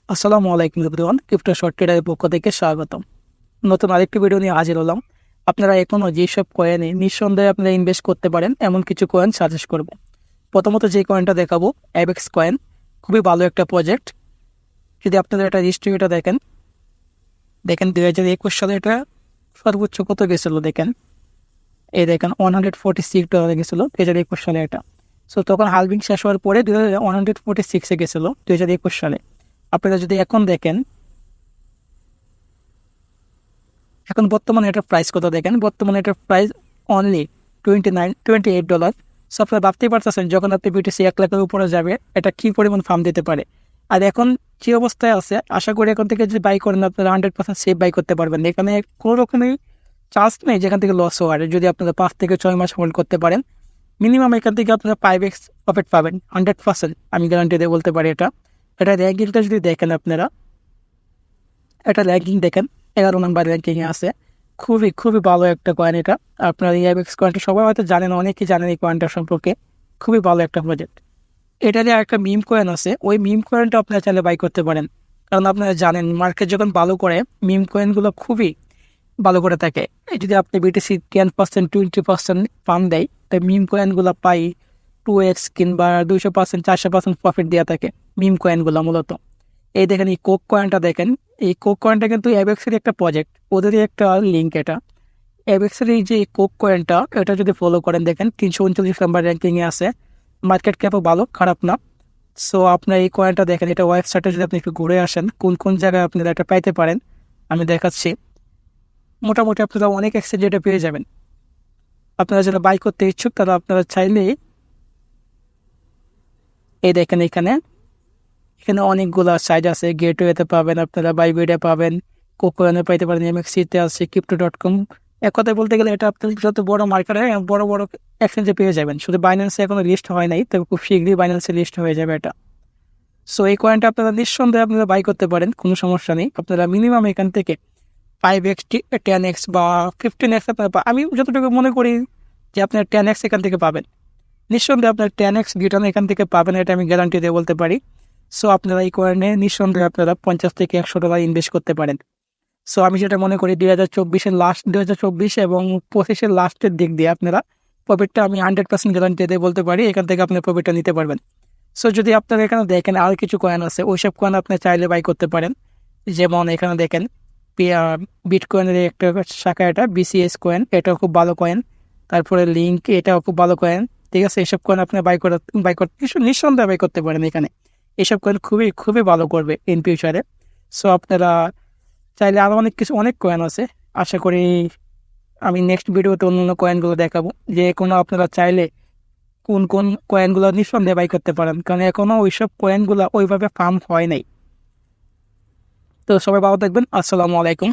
আসসালামু আলাইকুম everyone, crypto short ট্রেডারের পক্ষ থেকে স্বাগতম। নতুন আরেকটি ভিডিও নিয়ে হাজির হলাম। আপনারা এখনও যেসব কয়েনে নিঃসন্দেহে আপনারা ইনভেস্ট করতে পারেন এমন কিছু কয়েন সাজেস্ট করব। প্রথমত যে কয়েনটা দেখাবো অ্যাবেক্স কয়েন, খুবই ভালো একটা প্রজেক্ট। যদি আপনারা এটা হিস্ট্রিটা দেখেন 2021 সালে এটা সর্বোচ্চ কত গেছিলো দেখেন, এই দেখেন $146 গেছিলো 2021 সালে এটা। সো তখন হালভিং শেষ হওয়ার পরে 146-এ গেছিলো 2021 সালে। আপনারা যদি এখন দেখেন এখন বর্তমানে এটার প্রাইস কত দেখেন, বর্তমানে এটার প্রাইস অনলি $28। সো আপনারা ভাবতেই পারতেছেন যখন আপনি বিটিসি 1 লাখের উপরে যাবে এটা কি পরিমাণ ফার্ম দিতে পারে। আর এখন যে অবস্থায় আছে আশা করি এখন থেকে যদি বাই করেন আপনারা 100% সেফ বাই করতে পারবেন। এখানে কোনো রকমই চান্স নেই যেখান থেকে লস হওয়ার। যদি আপনারা 5 থেকে 6 মাস হোল্ড করতে পারেন মিনিমাম এখান থেকে আপনারা 5x প্রফিট পাবেন 100%, আমি গ্যারান্টি দিয়ে বলতে পারি। এটা র্যাঙ্কিংটা যদি দেখেন আপনারা, এটা র্যাঙ্কিং দেখেন 11 নম্বর র্যাঙ্কিংয়ে আছে। খুবই খুবই ভালো একটা কয়েন এটা। আপনার এই অ্যাবেক্স কয়েনটা সবাই হয়তো জানেন, অনেকেই জানেন এই কয়েনটার সম্পর্কে। খুবই ভালো একটা প্রজেক্ট। এটারই একটা মিম কয়েন আছে, ওই মিম কয়েনটা আপনারা চাইলে বাই করতে পারেন। কারণ আপনারা জানেন মার্কেট যখন ভালো করে মিম কয়েনগুলো খুবই ভালো করে থাকে। এই যদি আপনি বিটিসি 10% 20% ফান্ড দেয় তাই মিম কয়েনগুলো পাই 2x কিংবা 200% 400% প্রফিট দেওয়া থাকে মিম কয়েনগুলো মূলত। এই দেখেন এই কোক কয়েনটা দেখেন, এই কোক কয়েনটা কিন্তু অ্যাবেক্সের একটা প্রজেক্ট, ওদেরই একটা লিঙ্ক এটা। অ্যাবেক্সের এই যে কোক কয়েনটা এটা যদি ফলো করেন দেখেন 339 নাম্বার র্যাঙ্কিংয়ে আছে। মার্কেট ক্যাপও ভালো, খারাপ না। সো আপনার এই কয়েনটা দেখেন, এটা ওয়েবসাইটে যদি আপনি একটু ঘুরে আসেন কোন কোন জায়গায় আপনারা এটা পাইতে পারেন আমি দেখাচ্ছি। মোটামুটি আপনারা অনেক এক্সচেঞ্জে এটা পেয়ে যাবেন। আপনারা যারা বাই করতে ইচ্ছুক তারা আপনারা চাইলে এই দেখেন এখানে এখানে অনেকগুলো সাইট আছে। গেটওয়েতে পাবেন, আপনারা বাইবিডে পাবেন, কোকোয়ানে পাইতে পারেন, এমএক্সিতে আছে, crypto.com। এক কথায় বলতে গেলে এটা আপনার যত বড় মার্কেটে বড় বড় এক্সচেঞ্জে পেয়ে যাবেন। শুধু বাইন্যান্সে এখনো লিস্ট হয় নাই, তবে খুব শীঘ্রই বাইন্যান্সে লিস্ট হয়ে যাবে এটা। সো এই কয়েনটা আপনারা নিঃসন্দেহে আপনারা বাই করতে পারেন, কোনো সমস্যা নেই। আপনারা মিনিমাম এখান থেকে 5x 10x বা 15x আমি যতটুকু মনে করি যে আপনার 10x এখান থেকে পাবেন। নিঃসন্দেহে আপনার 10x রিটার্ন এখান থেকে পাবেন, এটা আমি গ্যারান্টি দিয়ে বলতে পারি। সো আপনারা এই কয়েনে নিঃসন্দেহে আপনারা $50 থেকে $100 ইনভেস্ট করতে পারেন। সো আমি যেটা মনে করি 2024 এবং 25-এর লাস্টের দিক দিয়ে আপনারা প্রফিটটা আমি 100% গ্যারান্টি দিয়ে বলতে পারি, এখান থেকে আপনার প্রফিটটা নিতে পারবেন। সো যদি আপনারা এখানে দেখেন আর কিছু কয়েন আছে, ওইসব কয়েন আপনি চাইলে বাই করতে পারেন। যেমন এখানে দেখেন বিটকয়েনের একটা শাখা, এটা বিসিএস কয়েন, এটাও খুব ভালো কয়েন। তারপরে লিঙ্ক, এটাও খুব ভালো কয়েন। ঠিক আছে, এইসব কয়েন আপনি বাই করতে নিঃসন্দেহে বাই করতে পারেন এখানে। এইসব কয়েন খুবই খুবই ভালো করবে ইন ফিউচারে। সো আপনারা চাইলে আরও অনেক কয়েন আছে। আশা করি আমি নেক্সট ভিডিওতে অন্য কয়েনগুলো দেখাবো, যে কোনো আপনারা চাইলে কোন কোন কয়েনগুলো নিঃসন্দেহে বাই করতে পারেন, কারণ এখনও ওইসব কয়েনগুলো ওইভাবে ফার্ম হয় নাই। তো সবাই ভালো থাকবেন, আসসালামু আলাইকুম।